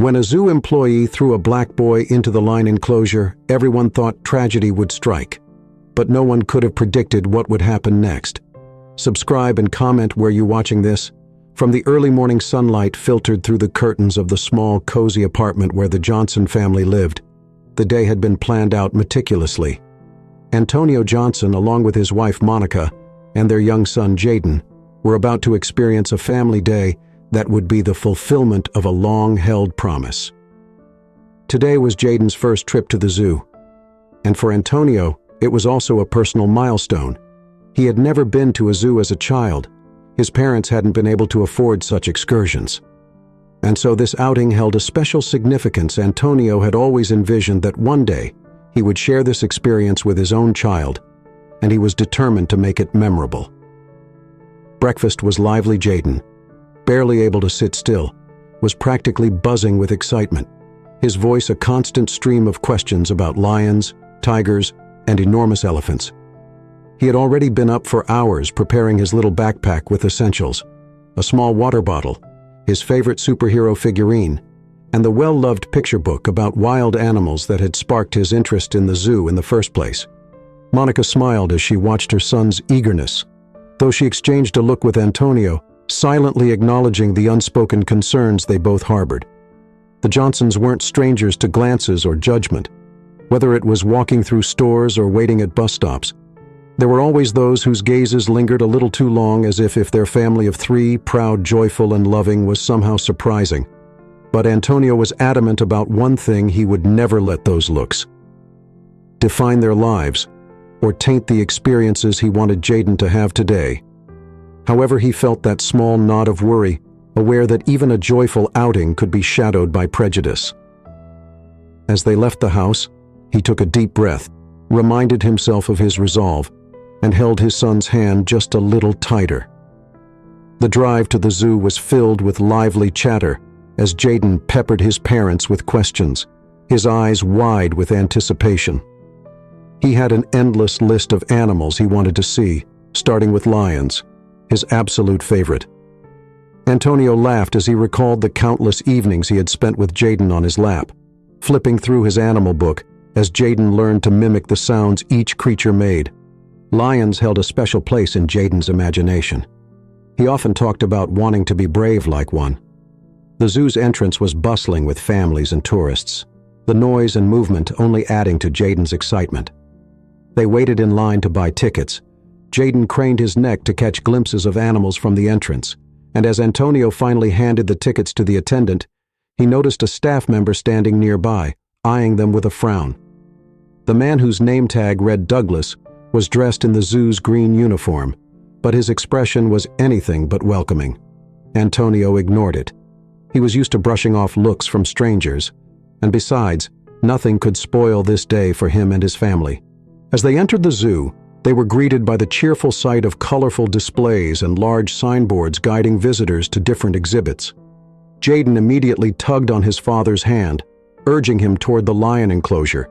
When a zoo employee threw a black boy into the lion enclosure, everyone thought tragedy would strike. But no one could have predicted what would happen next. Subscribe and comment where you're watching this. From the early morning sunlight filtered through the curtains of the small, cozy apartment where the Johnson family lived, the day had been planned out meticulously. Antonio Johnson, along with his wife Monica and their young son Jaden, were about to experience a family day that would be the fulfillment of a long-held promise. Today was Jaden's first trip to the zoo, and for Antonio, it was also a personal milestone. He had never been to a zoo as a child. His parents hadn't been able to afford such excursions. And so this outing held a special significance. Antonio had always envisioned that one day he would share this experience with his own child, and he was determined to make it memorable. Breakfast was lively. Jaden, barely able to sit still, was practically buzzing with excitement, his voice a constant stream of questions about lions, tigers, and enormous elephants. He had already been up for hours preparing his little backpack with essentials, a small water bottle, his favorite superhero figurine, and the well-loved picture book about wild animals that had sparked his interest in the zoo in the first place. Monica smiled as she watched her son's eagerness, though she exchanged a look with Antonio, silently acknowledging the unspoken concerns they both harbored. The Johnsons weren't strangers to glances or judgment. Whether it was walking through stores or waiting at bus stops, there were always those whose gazes lingered a little too long, as if their family of three, proud, joyful, and loving, was somehow surprising. But Antonio was adamant about one thing: he would never let those looks define their lives or taint the experiences he wanted Jaden to have today. However, he felt that small knot of worry, aware that even a joyful outing could be shadowed by prejudice. As they left the house, he took a deep breath, reminded himself of his resolve, and held his son's hand just a little tighter. The drive to the zoo was filled with lively chatter as Jaden peppered his parents with questions, his eyes wide with anticipation. He had an endless list of animals he wanted to see, starting with lions, his absolute favorite. Antonio laughed as he recalled the countless evenings he had spent with Jaden on his lap, flipping through his animal book as Jaden learned to mimic the sounds each creature made. Lions held a special place in Jaden's imagination. He often talked about wanting to be brave like one. The zoo's entrance was bustling with families and tourists, the noise and movement only adding to Jaden's excitement. They waited in line to buy tickets. Jaden craned his neck to catch glimpses of animals from the entrance, and as Antonio finally handed the tickets to the attendant, he noticed a staff member standing nearby, eyeing them with a frown. The man whose name tag read Douglas was dressed in the zoo's green uniform, but his expression was anything but welcoming. Antonio ignored it. He was used to brushing off looks from strangers, and besides, nothing could spoil this day for him and his family. As they entered the zoo, they were greeted by the cheerful sight of colorful displays and large signboards guiding visitors to different exhibits. Jaden immediately tugged on his father's hand, urging him toward the lion enclosure,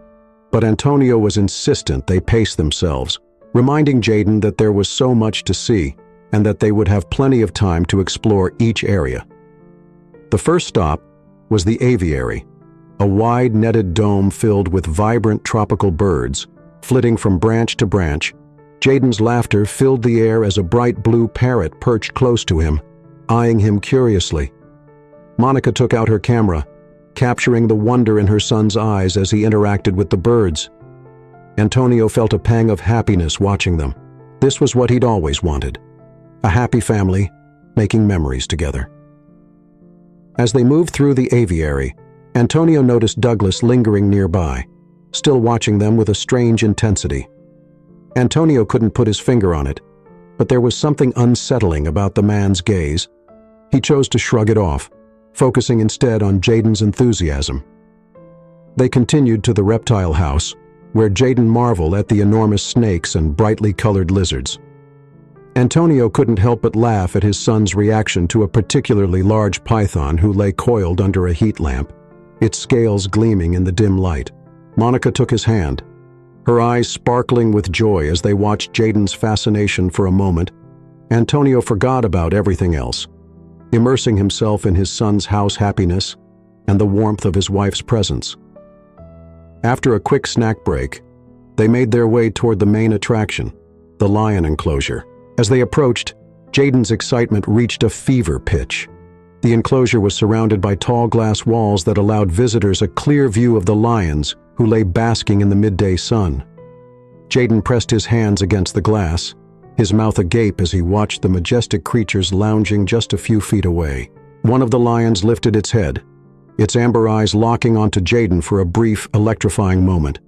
but Antonio was insistent they pace themselves, reminding Jaden that there was so much to see and that they would have plenty of time to explore each area. The first stop was the aviary, a wide netted dome filled with vibrant tropical birds, flitting from branch to branch. Jaden's laughter filled the air as a bright blue parrot perched close to him, eyeing him curiously. Monica took out her camera, capturing the wonder in her son's eyes as he interacted with the birds. Antonio felt a pang of happiness watching them. This was what he'd always wanted: a happy family, making memories together. As they moved through the aviary, Antonio noticed Douglas lingering nearby, still watching them with a strange intensity. Antonio couldn't put his finger on it, but there was something unsettling about the man's gaze. He chose to shrug it off, focusing instead on Jaden's enthusiasm. They continued to the reptile house, where Jaden marveled at the enormous snakes and brightly colored lizards. Antonio couldn't help but laugh at his son's reaction to a particularly large python who lay coiled under a heat lamp, its scales gleaming in the dim light. Monica took his hand, her eyes sparkling with joy as they watched Jaden's fascination. For a moment, Antonio forgot about everything else, immersing himself in his son's house happiness. and the warmth of his wife's presence. After a quick snack break, they made their way toward the main attraction, the lion enclosure. As they approached, Jaden's excitement reached a fever pitch. The enclosure was surrounded by tall glass walls that allowed visitors a clear view of the lions who lay basking in the midday sun. Jaden pressed his hands against the glass, his mouth agape as he watched the majestic creatures lounging just a few feet away. One of the lions lifted its head, its amber eyes locking onto Jaden for a brief, electrifying moment.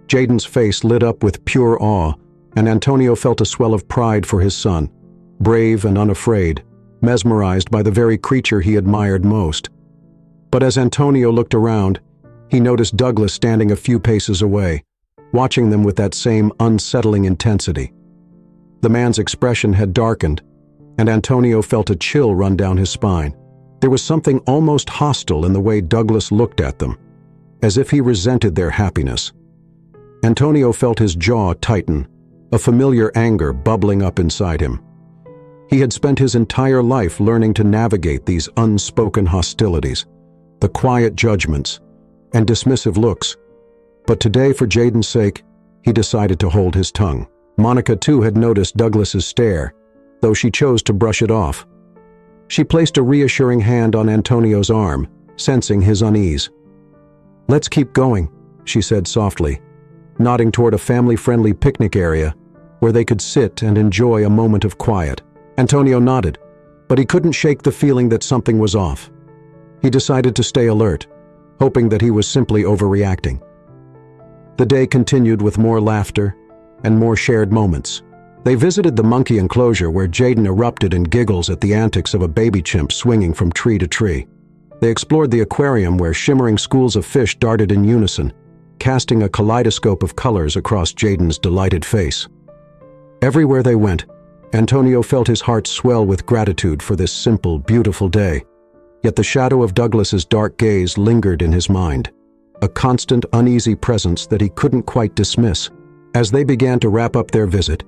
Jaden's face lit up with pure awe, and Antonio felt a swell of pride for his son, brave and unafraid, mesmerized by the very creature he admired most. But as Antonio looked around, he noticed Douglas standing a few paces away, watching them with that same unsettling intensity. The man's expression had darkened, and Antonio felt a chill run down his spine. There was something almost hostile in the way Douglas looked at them, as if he resented their happiness. Antonio felt his jaw tighten, a familiar anger bubbling up inside him. He had spent his entire life learning to navigate these unspoken hostilities, the quiet judgments, and dismissive looks. But today, for Jaden's sake, he decided to hold his tongue. Monica, too, had noticed Douglas's stare, though she chose to brush it off. She placed a reassuring hand on Antonio's arm, sensing his unease. "Let's keep going," she said softly, nodding toward a family-friendly picnic area where they could sit and enjoy a moment of quiet. Antonio nodded, but he couldn't shake the feeling that something was off. He decided to stay alert, hoping that he was simply overreacting. The day continued with more laughter and more shared moments. They visited the monkey enclosure where Jaden erupted in giggles at the antics of a baby chimp swinging from tree to tree. They explored the aquarium where shimmering schools of fish darted in unison, casting a kaleidoscope of colors across Jaden's delighted face. Everywhere they went, Antonio felt his heart swell with gratitude for this simple, beautiful day. Yet the shadow of Douglas's dark gaze lingered in his mind, a constant, uneasy presence that he couldn't quite dismiss. As they began to wrap up their visit,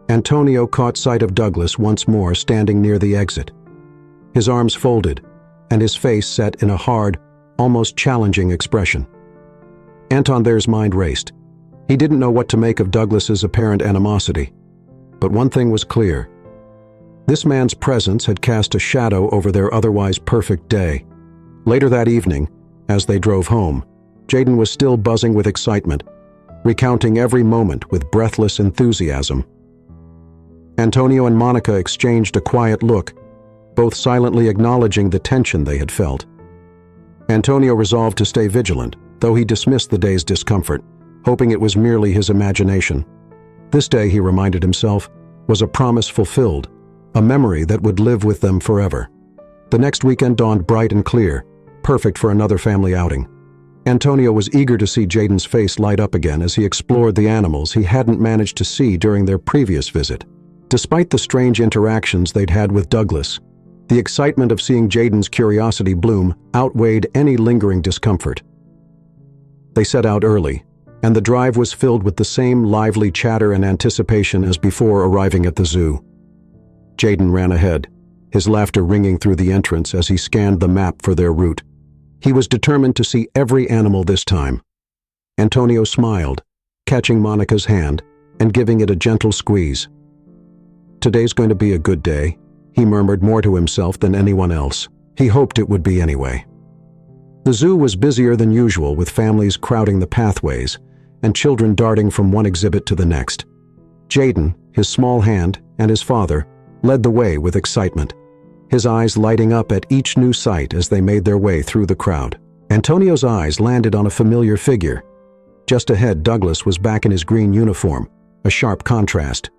Antonio caught sight of Douglas once more standing near the exit. His arms folded, and his face set in a hard, almost challenging expression. There's mind raced. He didn't know what to make of Douglas's apparent animosity. But one thing was clear. This man's presence had cast a shadow over their otherwise perfect day. Later that evening, as they drove home, Jaden was still buzzing with excitement, recounting every moment with breathless enthusiasm. Antonio and Monica exchanged a quiet look, both silently acknowledging the tension they had felt. Antonio resolved to stay vigilant, though he dismissed the day's discomfort, hoping it was merely his imagination. This day, he reminded himself, was a promise fulfilled, a memory that would live with them forever. The next weekend dawned bright and clear, perfect for another family outing. Antonio was eager to see Jaden's face light up again as he explored the animals he hadn't managed to see during their previous visit. Despite the strange interactions they'd had with Douglas, the excitement of seeing Jaden's curiosity bloom outweighed any lingering discomfort. They set out early, and the drive was filled with the same lively chatter and anticipation as before arriving at the zoo. Jaden ran ahead, his laughter ringing through the entrance as he scanned the map for their route. He was determined to see every animal this time. Antonio smiled, catching Monica's hand and giving it a gentle squeeze. "Today's going to be a good day," he murmured more to himself than anyone else. He hoped it would be anyway. The zoo was busier than usual, with families crowding the pathways and children darting from one exhibit to the next. Jaden, his small hand, and his father led the way with excitement, his eyes lighting up at each new sight as they made their way through the crowd. Antonio's eyes landed on a familiar figure. Just ahead, Douglas was back in his green uniform, a sharp contrast.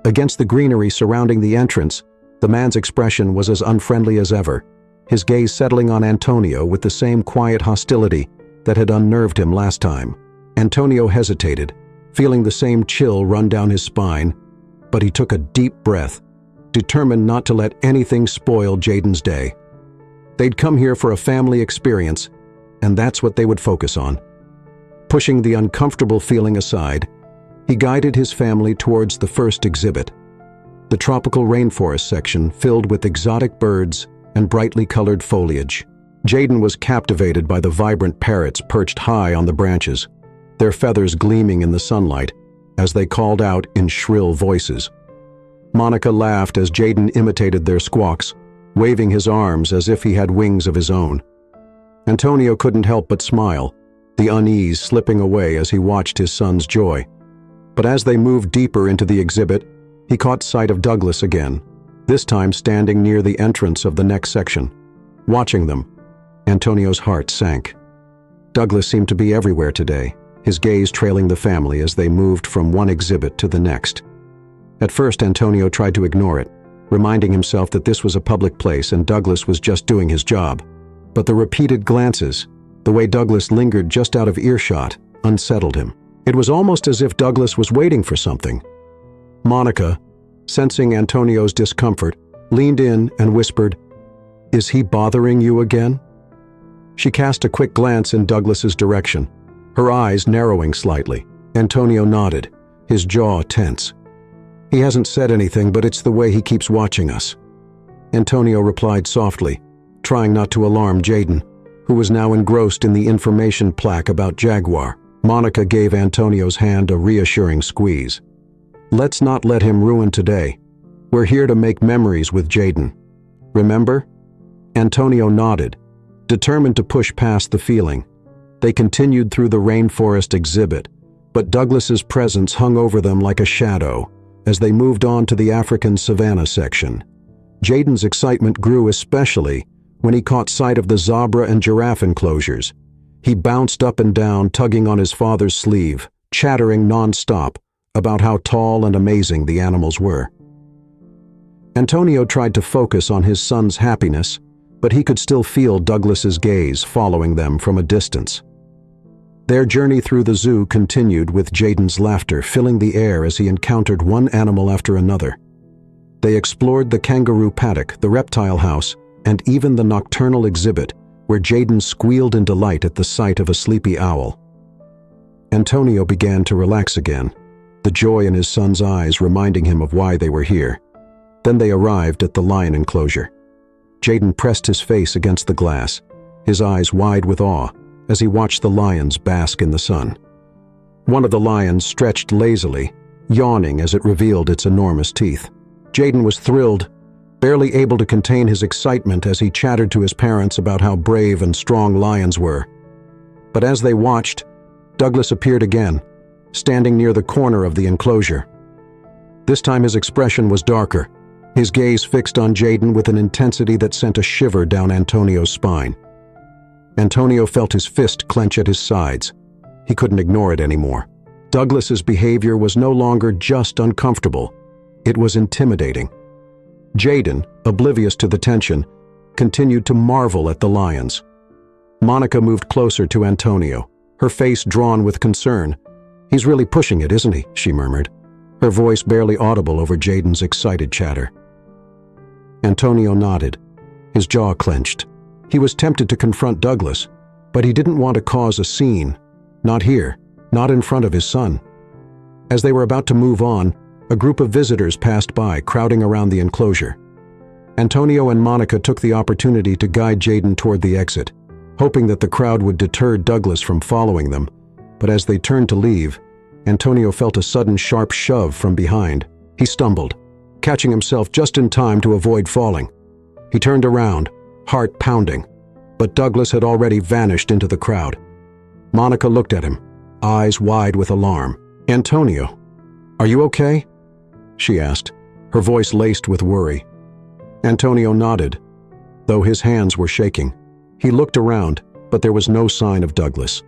Against the greenery surrounding the entrance, the man's expression was as unfriendly as ever, his gaze settling on Antonio with the same quiet hostility that had unnerved him last time. Antonio hesitated, feeling the same chill run down his spine, but he took a deep breath, determined not to let anything spoil Jaden's day. They'd come here for a family experience, and that's what they would focus on. Pushing the uncomfortable feeling aside, he guided his family towards the first exhibit, the tropical rainforest section filled with exotic birds and brightly colored foliage. Jaden was captivated by the vibrant parrots perched high on the branches, their feathers gleaming in the sunlight, as they called out in shrill voices. Monica laughed as Jaden imitated their squawks, waving his arms as if he had wings of his own. Antonio couldn't help but smile, the unease slipping away as he watched his son's joy. But as they moved deeper into the exhibit, he caught sight of Douglas again, this time standing near the entrance of the next section. Watching them, Antonio's heart sank. Douglas seemed to be everywhere today, his gaze trailing the family as they moved from one exhibit to the next. At first, Antonio tried to ignore it, reminding himself that this was a public place and Douglas was just doing his job. But the repeated glances, the way Douglas lingered just out of earshot, unsettled him. It was almost as if Douglas was waiting for something. Monica, sensing Antonio's discomfort, leaned in and whispered, "Is he bothering you again?" She cast a quick glance in Douglas's direction, her eyes narrowing slightly. Antonio nodded, his jaw tense. "He hasn't said anything, but it's the way he keeps watching us." Antonio replied softly, trying not to alarm Jaden, who was now engrossed in the information plaque about Jaguar. Monica gave Antonio's hand a reassuring squeeze. "Let's not let him ruin today. We're here to make memories with Jaden. Remember?" Antonio nodded, determined to push past the feeling. They continued through the rainforest exhibit, but Douglas's presence hung over them like a shadow as they moved on to the African savanna section. Jaden's excitement grew especially when he caught sight of the zebra and giraffe enclosures. He bounced up and down, tugging on his father's sleeve, chattering non-stop about how tall and amazing the animals were. Antonio tried to focus on his son's happiness, but he could still feel Douglas's gaze following them from a distance. Their journey through the zoo continued with Jaden's laughter filling the air as he encountered one animal after another. They explored the kangaroo paddock, the reptile house, and even the nocturnal exhibit, where Jaden squealed in delight at the sight of a sleepy owl. Antonio began to relax again, the joy in his son's eyes reminding him of why they were here. Then they arrived at the lion enclosure. Jaden pressed his face against the glass, his eyes wide with awe, as he watched the lions bask in the sun. One of the lions stretched lazily, yawning as it revealed its enormous teeth. Jaden was thrilled, barely able to contain his excitement as he chattered to his parents about how brave and strong lions were. But as they watched, Douglas appeared again, standing near the corner of the enclosure. This time his expression was darker, his gaze fixed on Jaden with an intensity that sent a shiver down Antonio's spine. Antonio felt his fist clench at his sides. He couldn't ignore it anymore. Douglas's behavior was no longer just uncomfortable, it was intimidating. Jaden, oblivious to the tension, continued to marvel at the lions. Monica moved closer to Antonio, her face drawn with concern. "He's really pushing it, isn't he?" she murmured, her voice barely audible over Jaden's excited chatter. Antonio nodded, his jaw clenched. He was tempted to confront Douglas, but he didn't want to cause a scene. Not here, not in front of his son. As they were about to move on, a group of visitors passed by, crowding around the enclosure. Antonio and Monica took the opportunity to guide Jaden toward the exit, hoping that the crowd would deter Douglas from following them. But as they turned to leave, Antonio felt a sudden sharp shove from behind. He stumbled, catching himself just in time to avoid falling. He turned around, heart pounding, but Douglas had already vanished into the crowd. Monica looked at him, eyes wide with alarm. "Antonio, are you okay?" she asked, her voice laced with worry. Antonio nodded, though his hands were shaking. He looked around, but there was no sign of Douglas.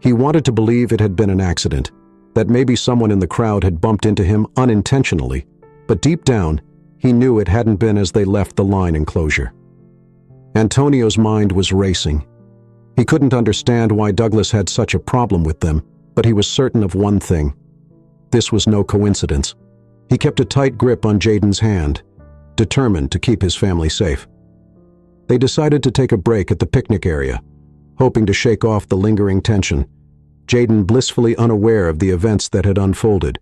He wanted to believe it had been an accident, that maybe someone in the crowd had bumped into him unintentionally, but deep down, he knew it hadn't been as they left the lion enclosure. Antonio's mind was racing. He couldn't understand why Douglas had such a problem with them, but he was certain of one thing. This was no coincidence. He kept a tight grip on Jaden's hand, determined to keep his family safe. They decided to take a break at the picnic area, hoping to shake off the lingering tension. Jaden, blissfully unaware of the events that had unfolded,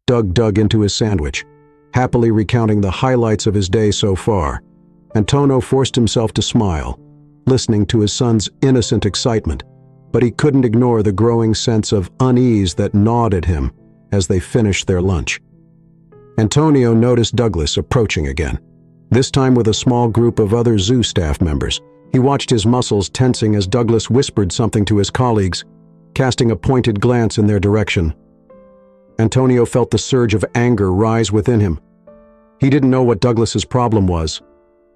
dug into his sandwich, happily recounting the highlights of his day so far. Antonio forced himself to smile, listening to his son's innocent excitement, but he couldn't ignore the growing sense of unease that gnawed at him as they finished their lunch. Antonio noticed Douglas approaching again, this time with a small group of other zoo staff members. He watched his muscles tensing as Douglas whispered something to his colleagues, casting a pointed glance in their direction. Antonio felt the surge of anger rise within him. He didn't know what Douglas's problem was,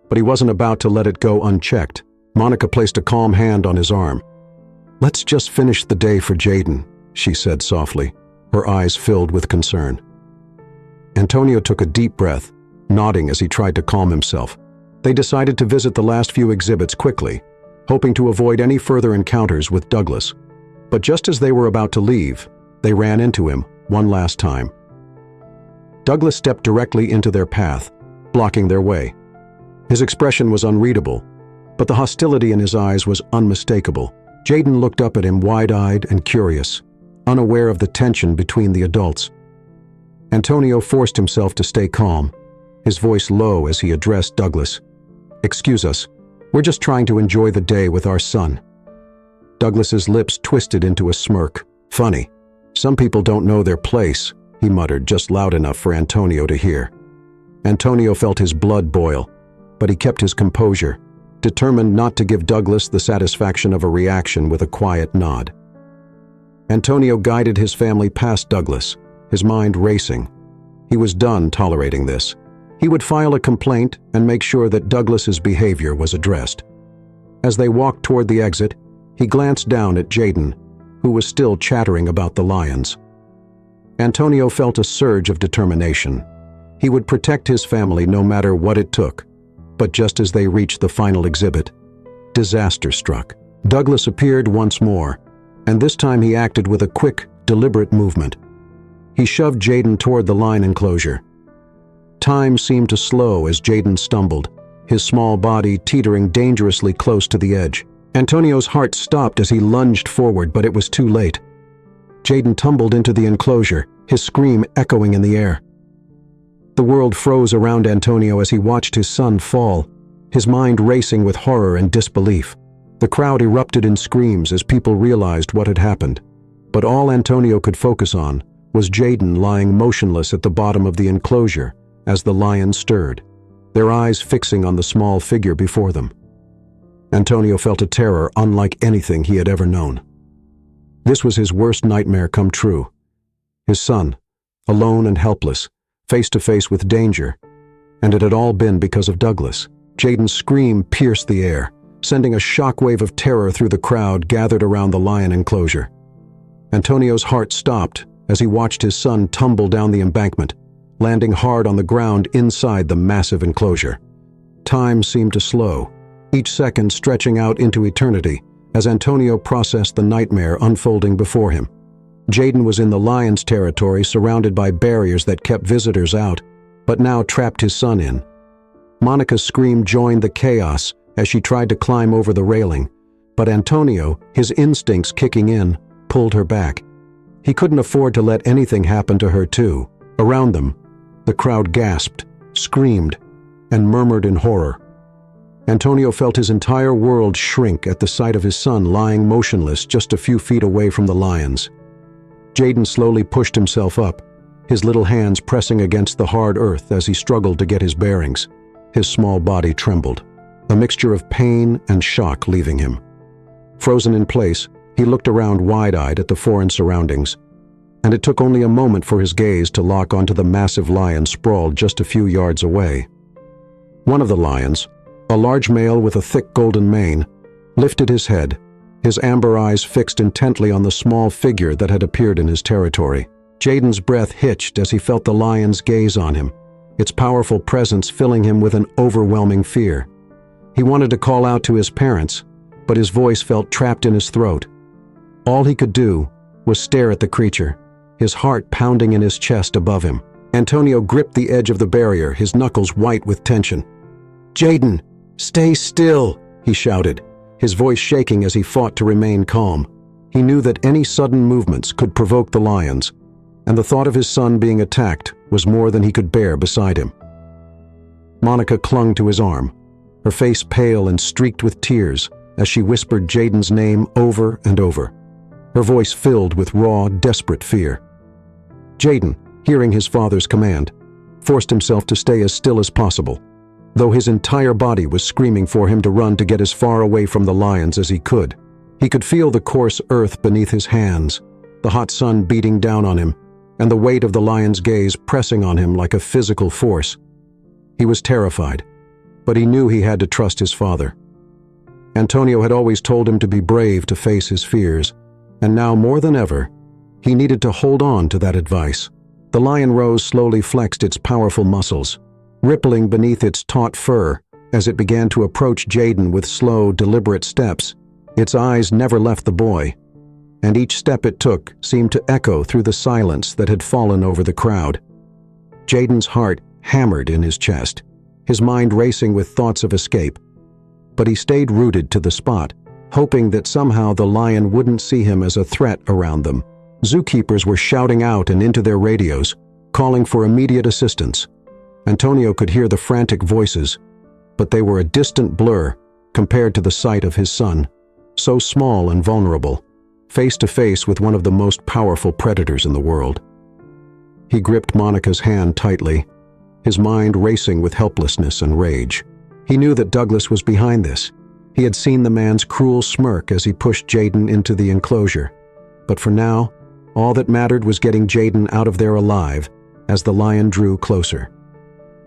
but he wasn't about to let it go unchecked. Monica placed a calm hand on his arm. "Let's just finish the day for Jaden," she said softly, her eyes filled with concern. Antonio took a deep breath, nodding as he tried to calm himself. They decided to visit the last few exhibits quickly, hoping to avoid any further encounters with Douglas. But just as they were about to leave, they ran into him one last time. Douglas stepped directly into their path, blocking their way. His expression was unreadable, but the hostility in his eyes was unmistakable. Jaden looked up at him wide-eyed and curious, unaware of the tension between the adults. Antonio forced himself to stay calm, his voice low as he addressed Douglas. "Excuse us, we're just trying to enjoy the day with our son." Douglas's lips twisted into a smirk. "Funny. Some people don't know their place," he muttered just loud enough for Antonio to hear. Antonio felt his blood boil, but he kept his composure, determined not to give Douglas the satisfaction of a reaction with a quiet nod. Antonio guided his family past Douglas, his mind racing. He was done tolerating this. He would file a complaint and make sure that Douglas's behavior was addressed. As they walked toward the exit, he glanced down at Jaden, who was still chattering about the lions. Antonio felt a surge of determination. He would protect his family no matter what it took. But just as they reached the final exhibit, disaster struck. Douglas appeared once more, and this time he acted with a quick, deliberate movement. He shoved Jaden toward the lion enclosure. Time seemed to slow as Jaden stumbled, his small body teetering dangerously close to the edge. Antonio's heart stopped as he lunged forward, but it was too late. Jaden tumbled into the enclosure, his scream echoing in the air. The world froze around Antonio as he watched his son fall, his mind racing with horror and disbelief. The crowd erupted in screams as people realized what had happened. But all Antonio could focus on was Jaden lying motionless at the bottom of the enclosure as the lions stirred, their eyes fixing on the small figure before them. Antonio felt a terror unlike anything he had ever known. This was his worst nightmare come true. His son, alone and helpless, face to face with danger, and it had all been because of Douglas. Jaden's scream pierced the air, sending a shockwave of terror through the crowd gathered around the lion enclosure. Antonio's heart stopped as he watched his son tumble down the embankment, landing hard on the ground inside the massive enclosure. Time seemed to slow, each second stretching out into eternity as Antonio processed the nightmare unfolding before him. Jaden was in the lion's territory, surrounded by barriers that kept visitors out, but now trapped his son in. Monica's scream joined the chaos as she tried to climb over the railing, but Antonio, his instincts kicking in, pulled her back. He couldn't afford to let anything happen to her too. Around them, the crowd gasped, screamed, and murmured in horror. Antonio felt his entire world shrink at the sight of his son lying motionless just a few feet away from the lions. Jaden slowly pushed himself up, his little hands pressing against the hard earth as he struggled to get his bearings. His small body trembled, a mixture of pain and shock leaving him. Frozen in place, he looked around wide-eyed at the foreign surroundings, and it took only a moment for his gaze to lock onto the massive lion sprawled just a few yards away. One of the lions, a large male with a thick golden mane, lifted his head, his amber eyes fixed intently on the small figure that had appeared in his territory. Jaden's breath hitched as he felt the lion's gaze on him, its powerful presence filling him with an overwhelming fear. He wanted to call out to his parents, but his voice felt trapped in his throat. All he could do was stare at the creature, his heart pounding in his chest above him. Antonio gripped the edge of the barrier, his knuckles white with tension. "Jaden, stay still," he shouted, his voice shaking as he fought to remain calm. He knew that any sudden movements could provoke the lions, and the thought of his son being attacked was more than he could bear beside him. Monica clung to his arm, her face pale and streaked with tears, as she whispered Jaden's name over and over, her voice filled with raw, desperate fear. Jaden, hearing his father's command, forced himself to stay as still as possible, though his entire body was screaming for him to run to get as far away from the lions as he could. He could feel the coarse earth beneath his hands, the hot sun beating down on him, and the weight of the lion's gaze pressing on him like a physical force. He was terrified, but he knew he had to trust his father. Antonio had always told him to be brave to face his fears, and now more than ever, he needed to hold on to that advice. The lion rose slowly flexed its powerful muscles, rippling beneath its taut fur as it began to approach Jaden with slow, deliberate steps. Its eyes never left the boy, and each step it took seemed to echo through the silence that had fallen over the crowd. Jaden's heart hammered in his chest, his mind racing with thoughts of escape. But he stayed rooted to the spot, hoping that somehow the lion wouldn't see him as a threat around them. Zookeepers were shouting out and into their radios, calling for immediate assistance. Antonio could hear the frantic voices, but they were a distant blur compared to the sight of his son, so small and vulnerable, face to face with one of the most powerful predators in the world. He gripped Monica's hand tightly, his mind racing with helplessness and rage. He knew that Douglas was behind this. He had seen the man's cruel smirk as he pushed Jaden into the enclosure. But for now, all that mattered was getting Jaden out of there alive as the lion drew closer.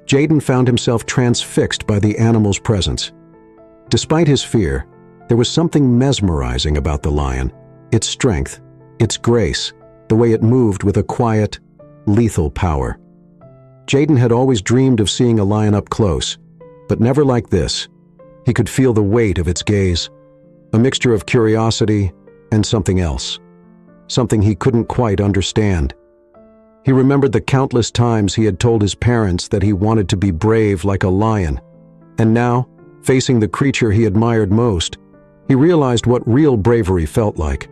Jaden found himself transfixed by the animal's presence. Despite his fear, there was something mesmerizing about the lion, its strength, its grace, the way it moved with a quiet, lethal power. Jaden had always dreamed of seeing a lion up close, but never like this. He could feel the weight of its gaze, a mixture of curiosity and something else, something he couldn't quite understand. He remembered the countless times he had told his parents that he wanted to be brave like a lion, and now, facing the creature he admired most, he realized what real bravery felt like.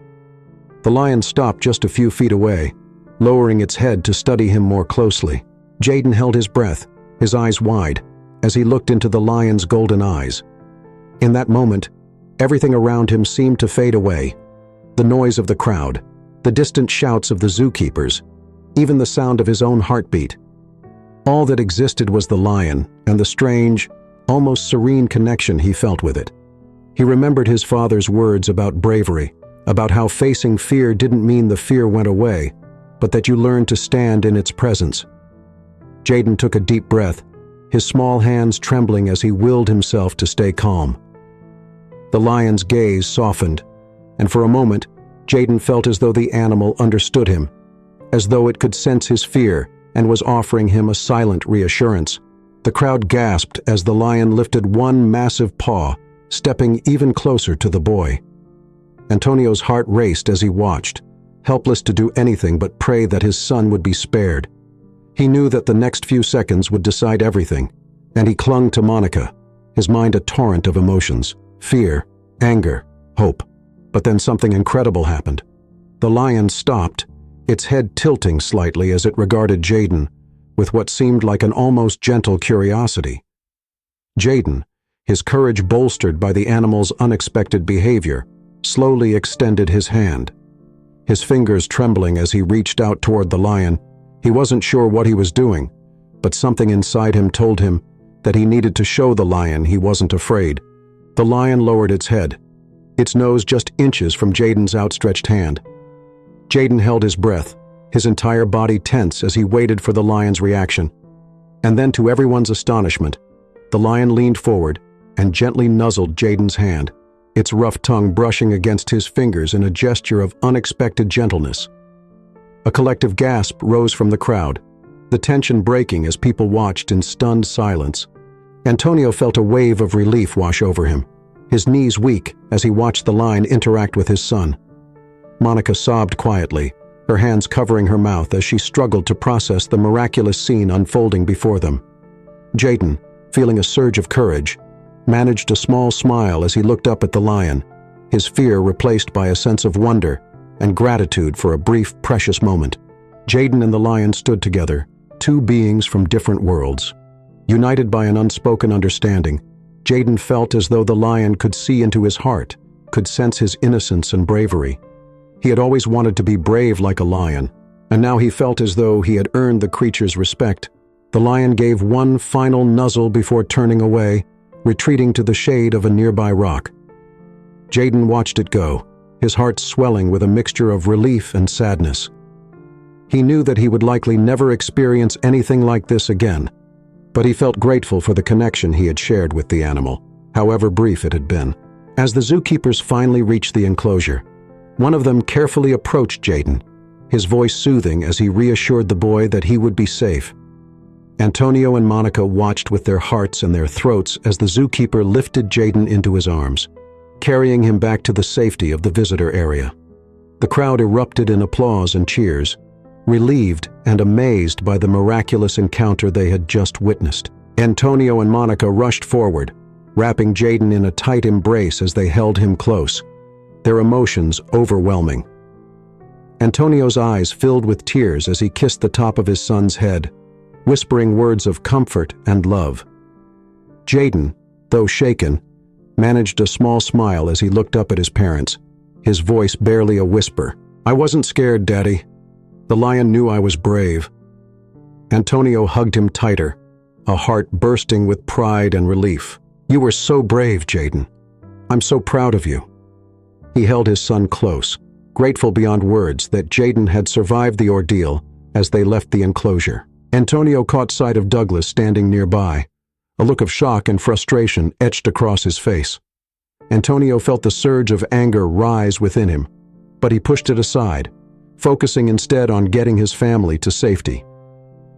The lion stopped just a few feet away, lowering its head to study him more closely. Jaden held his breath, his eyes wide, as he looked into the lion's golden eyes. In that moment, everything around him seemed to fade away. The noise of the crowd, the distant shouts of the zookeepers, even the sound of his own heartbeat. All that existed was the lion and the strange, almost serene connection he felt with it. He remembered his father's words about bravery, about how facing fear didn't mean the fear went away, but that you learned to stand in its presence. Jaden took a deep breath, his small hands trembling as he willed himself to stay calm. The lion's gaze softened, and for a moment, Jaden felt as though the animal understood him, as though it could sense his fear and was offering him a silent reassurance. The crowd gasped as the lion lifted one massive paw, stepping even closer to the boy. Antonio's heart raced as he watched, helpless to do anything but pray that his son would be spared. He knew that the next few seconds would decide everything, and he clung to Monica, his mind a torrent of emotions, fear, anger, hope. But then something incredible happened. The lion stopped, its head tilting slightly as it regarded Jaden, with what seemed like an almost gentle curiosity. Jaden, his courage bolstered by the animal's unexpected behavior, slowly extended his hand. His fingers trembling as he reached out toward the lion, he wasn't sure what he was doing, but something inside him told him that he needed to show the lion he wasn't afraid. The lion lowered its head, its nose just inches from Jaden's outstretched hand. Jaden held his breath, his entire body tense as he waited for the lion's reaction. And then, to everyone's astonishment, the lion leaned forward and gently nuzzled Jaden's hand, its rough tongue brushing against his fingers in a gesture of unexpected gentleness. A collective gasp rose from the crowd, the tension breaking as people watched in stunned silence. Antonio felt a wave of relief wash over him, his knees weak as he watched the lion interact with his son. Monica sobbed quietly, her hands covering her mouth as she struggled to process the miraculous scene unfolding before them. Jaden, feeling a surge of courage, managed a small smile as he looked up at the lion, his fear replaced by a sense of wonder and gratitude for a brief, precious moment. Jaden and the lion stood together, two beings from different worlds, united by an unspoken understanding, Jaden felt as though the lion could see into his heart, could sense his innocence and bravery. He had always wanted to be brave like a lion, and now he felt as though he had earned the creature's respect. The lion gave one final nuzzle before turning away, retreating to the shade of a nearby rock. Jaden watched it go, his heart swelling with a mixture of relief and sadness. He knew that he would likely never experience anything like this again, but he felt grateful for the connection he had shared with the animal, however brief it had been. As the zookeepers finally reached the enclosure, one of them carefully approached Jaden, his voice soothing as he reassured the boy that he would be safe. Antonio and Monica watched with their hearts in their throats as the zookeeper lifted Jaden into his arms, carrying him back to the safety of the visitor area. The crowd erupted in applause and cheers, relieved and amazed by the miraculous encounter they had just witnessed. Antonio and Monica rushed forward, wrapping Jaden in a tight embrace as they held him close, their emotions overwhelming. Antonio's eyes filled with tears as he kissed the top of his son's head, whispering words of comfort and love. Jaden, though shaken, managed a small smile as he looked up at his parents, his voice barely a whisper. "I wasn't scared, Daddy. The lion knew I was brave." Antonio hugged him tighter, a heart bursting with pride and relief. "You were so brave, Jaden. I'm so proud of you." He held his son close, grateful beyond words that Jaden had survived the ordeal as they left the enclosure. Antonio caught sight of Douglas standing nearby, a look of shock and frustration etched across his face. Antonio felt the surge of anger rise within him, but he pushed it aside, focusing instead on getting his family to safety.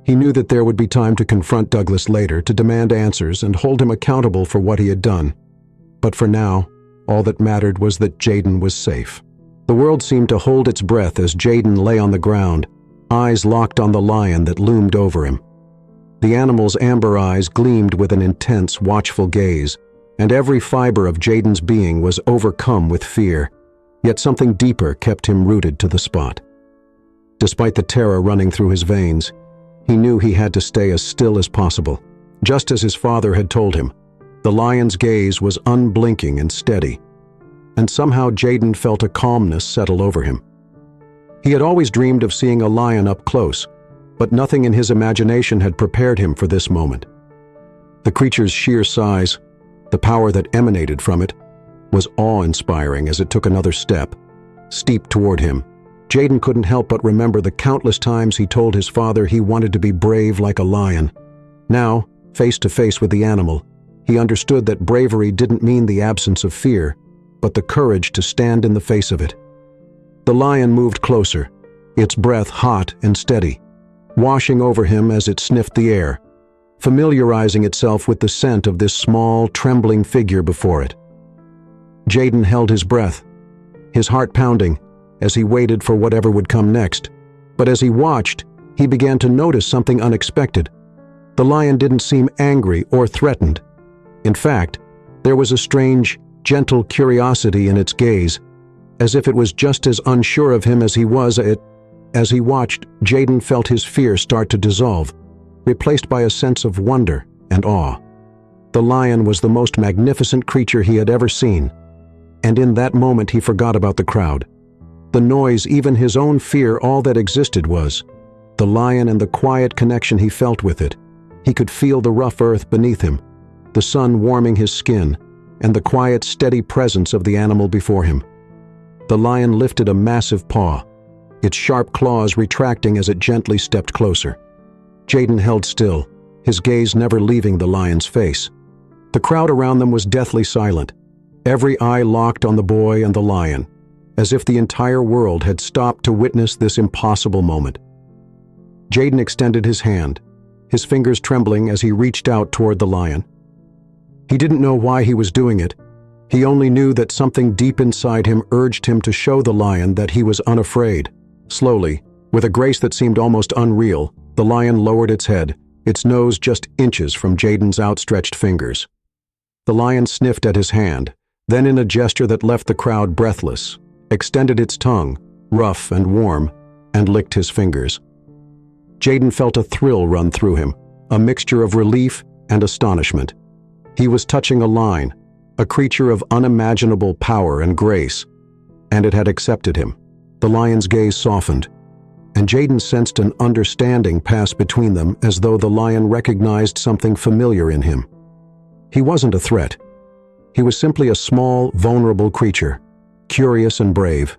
He knew that there would be time to confront Douglas later, to demand answers and hold him accountable for what he had done. But for now, all that mattered was that Jaden was safe. The world seemed to hold its breath as Jaden lay on the ground, eyes locked on the lion that loomed over him. The animal's amber eyes gleamed with an intense, watchful gaze, and every fiber of Jaden's being was overcome with fear, yet something deeper kept him rooted to the spot. Despite the terror running through his veins, he knew he had to stay as still as possible. Just as his father had told him, the lion's gaze was unblinking and steady, and somehow Jaden felt a calmness settle over him. He had always dreamed of seeing a lion up close, but nothing in his imagination had prepared him for this moment. The creature's sheer size, the power that emanated from it, was awe-inspiring as it took another step, steep toward him. Jaden couldn't help but remember the countless times he told his father he wanted to be brave like a lion. Now, face to face with the animal, he understood that bravery didn't mean the absence of fear, but the courage to stand in the face of it. The lion moved closer, its breath hot and steady, washing over him as it sniffed the air, familiarizing itself with the scent of this small, trembling figure before it. Jaden held his breath, his heart pounding, as he waited for whatever would come next. But as he watched, he began to notice something unexpected. The lion didn't seem angry or threatened. In fact, there was a strange, gentle curiosity in its gaze, as if it was just as unsure of him as he was. As he watched, Jaden felt his fear start to dissolve, replaced by a sense of wonder and awe. The lion was the most magnificent creature he had ever seen, and in that moment he forgot about the crowd. The noise, even his own fear, all that existed was the lion and the quiet connection he felt with it. He could feel the rough earth beneath him, the sun warming his skin, and the quiet, steady presence of the animal before him. The lion lifted a massive paw, its sharp claws retracting as it gently stepped closer. Jaden held still, his gaze never leaving the lion's face. The crowd around them was deathly silent, every eye locked on the boy and the lion, as if the entire world had stopped to witness this impossible moment. Jaden extended his hand, his fingers trembling as he reached out toward the lion. He didn't know why he was doing it. He only knew that something deep inside him urged him to show the lion that he was unafraid. Slowly, with a grace that seemed almost unreal, the lion lowered its head, its nose just inches from Jaden's outstretched fingers. The lion sniffed at his hand, then in a gesture that left the crowd breathless, extended its tongue, rough and warm, and licked his fingers. Jaden felt a thrill run through him, a mixture of relief and astonishment. He was touching a lion, a creature of unimaginable power and grace, and it had accepted him. The lion's gaze softened, and Jaden sensed an understanding pass between them, as though the lion recognized something familiar in him. He wasn't a threat. He was simply a small, vulnerable creature, curious and brave.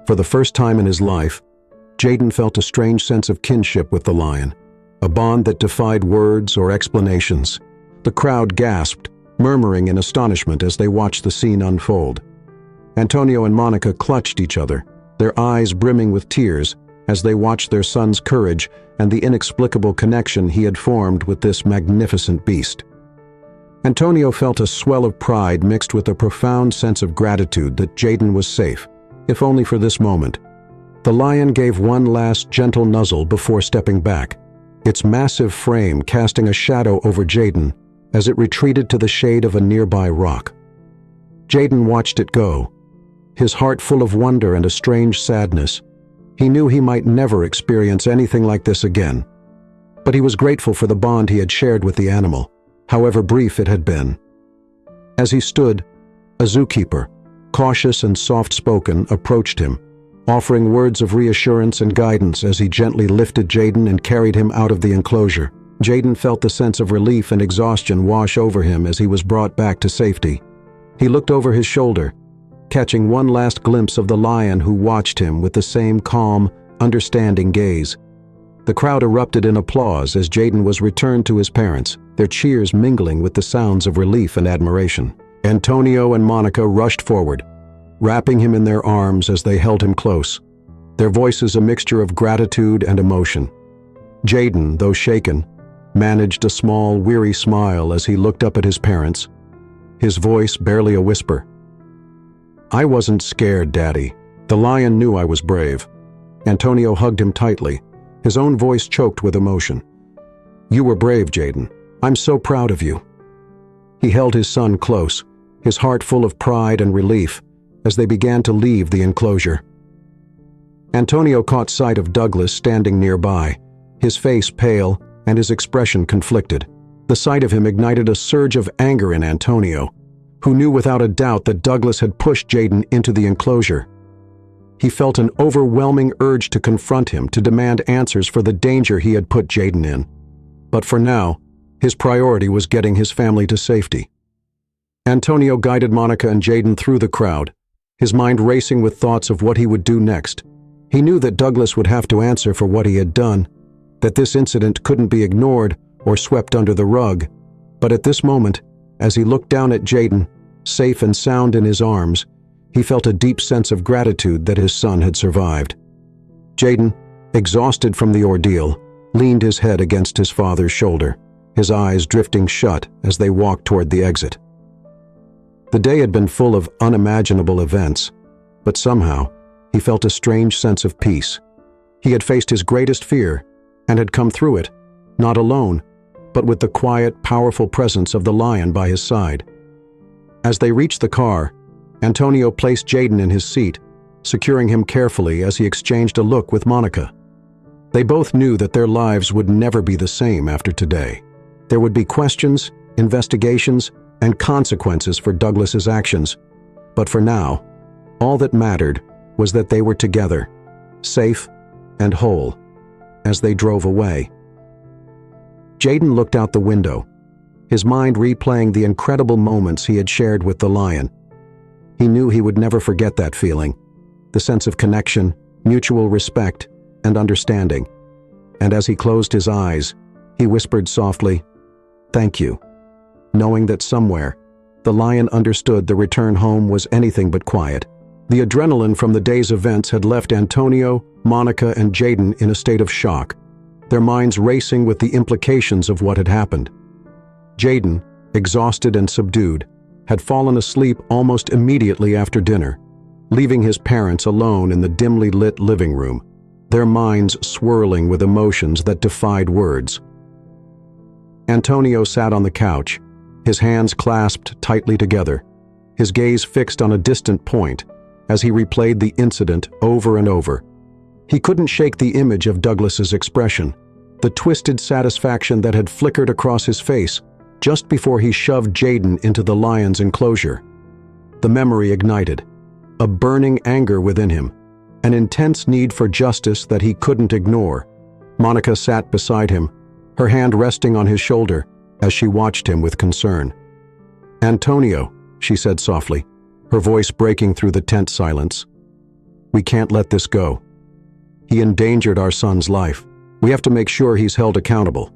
For the first time in his life, Jaden felt a strange sense of kinship with the lion, a bond that defied words or explanations. The crowd gasped, murmuring in astonishment as they watched the scene unfold. Antonio and Monica clutched each other, their eyes brimming with tears as they watched their son's courage and the inexplicable connection he had formed with this magnificent beast. Antonio felt a swell of pride mixed with a profound sense of gratitude that Jaden was safe, if only for this moment. The lion gave one last gentle nuzzle before stepping back, its massive frame casting a shadow over Jaden as it retreated to the shade of a nearby rock. Jaden watched it go, his heart full of wonder and a strange sadness. He knew he might never experience anything like this again, but he was grateful for the bond he had shared with the animal, however brief it had been. As he stood, a zookeeper, cautious and soft-spoken, approached him, offering words of reassurance and guidance as he gently lifted Jaden and carried him out of the enclosure. Jaden felt the sense of relief and exhaustion wash over him as he was brought back to safety. He looked over his shoulder, catching one last glimpse of the lion who watched him with the same calm, understanding gaze. The crowd erupted in applause as Jaden was returned to his parents, their cheers mingling with the sounds of relief and admiration. Antonio and Monica rushed forward, wrapping him in their arms as they held him close, their voices a mixture of gratitude and emotion. Jaden, though shaken, managed a small, weary smile as he looked up at his parents, his voice barely a whisper. "I wasn't scared, Daddy. The lion knew I was brave." Antonio hugged him tightly, his own voice choked with emotion. "You were brave, Jaden. I'm so proud of you." He held his son close, his heart full of pride and relief, as they began to leave the enclosure. Antonio caught sight of Douglas standing nearby, his face pale and his expression conflicted. The sight of him ignited a surge of anger in Antonio, who knew without a doubt that Douglas had pushed Jaden into the enclosure. He felt an overwhelming urge to confront him, to demand answers for the danger he had put Jaden in. But for now, his priority was getting his family to safety. Antonio guided Monica and Jaden through the crowd, his mind racing with thoughts of what he would do next. He knew that Douglas would have to answer for what he had done, that this incident couldn't be ignored or swept under the rug. But at this moment, as he looked down at Jaden, safe and sound in his arms, he felt a deep sense of gratitude that his son had survived. Jaden, exhausted from the ordeal, leaned his head against his father's shoulder, his eyes drifting shut as they walked toward the exit. The day had been full of unimaginable events, but somehow he felt a strange sense of peace. He had faced his greatest fear and had come through it, not alone, but with the quiet, powerful presence of the lion by his side. As they reached the car, Antonio placed Jaden in his seat, securing him carefully as he exchanged a look with Monica. They both knew that their lives would never be the same after today. There would be questions, investigations, and consequences for Douglas's actions. But for now, all that mattered was that they were together, safe and whole, as they drove away. Jaden looked out the window, his mind replaying the incredible moments he had shared with the lion. He knew he would never forget that feeling, the sense of connection, mutual respect, and understanding. And as he closed his eyes, he whispered softly, "Thank you," knowing that somewhere, the lion understood the return home was anything but quiet. The adrenaline from the day's events had left Antonio, Monica, and Jaden in a state of shock, their minds racing with the implications of what had happened. Jaden, exhausted and subdued, had fallen asleep almost immediately after dinner, leaving his parents alone in the dimly lit living room, their minds swirling with emotions that defied words. Antonio sat on the couch, his hands clasped tightly together, his gaze fixed on a distant point as he replayed the incident over and over. He couldn't shake the image of Douglas's expression, the twisted satisfaction that had flickered across his face, just before he shoved Jaden into the lion's enclosure. The memory ignited, a burning anger within him, an intense need for justice that he couldn't ignore. Monica sat beside him, her hand resting on his shoulder as she watched him with concern. "Antonio," she said softly, her voice breaking through the tense silence. "We can't let this go. He endangered our son's life. We have to make sure he's held accountable."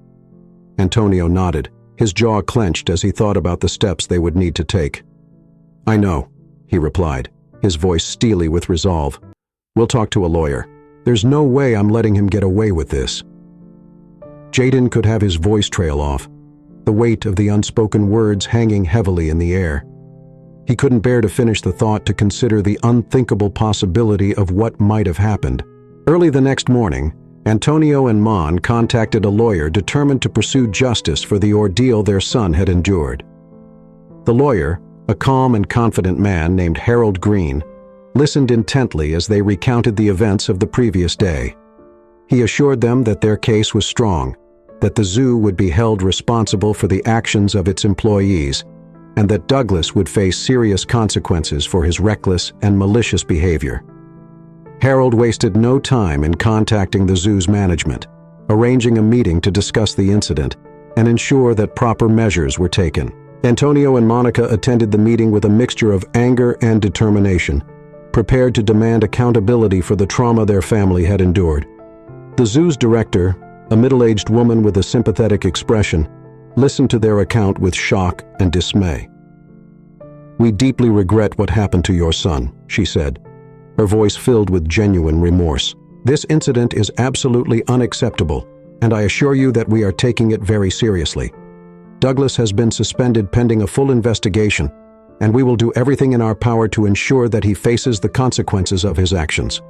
Antonio nodded, his jaw clenched as he thought about the steps they would need to take. "I know," he replied, his voice steely with resolve. "We'll talk to a lawyer. There's no way I'm letting him get away with this." Jaden could have his voice trail off, the weight of the unspoken words hanging heavily in the air. He couldn't bear to finish the thought, to consider the unthinkable possibility of what might have happened. Early the next morning, Antonio and Mon contacted a lawyer determined to pursue justice for the ordeal their son had endured. The lawyer, a calm and confident man named Harold Green, listened intently as they recounted the events of the previous day. He assured them that their case was strong, that the zoo would be held responsible for the actions of its employees, and that Douglas would face serious consequences for his reckless and malicious behavior. Harold wasted no time in contacting the zoo's management, arranging a meeting to discuss the incident and ensure that proper measures were taken. Antonio and Monica attended the meeting with a mixture of anger and determination, prepared to demand accountability for the trauma their family had endured. The zoo's director, a middle-aged woman with a sympathetic expression, listened to their account with shock and dismay. "We deeply regret what happened to your son," she said, her voice filled with genuine remorse. "This incident is absolutely unacceptable, and I assure you that we are taking it very seriously. Douglas has been suspended pending a full investigation, and we will do everything in our power to ensure that he faces the consequences of his actions."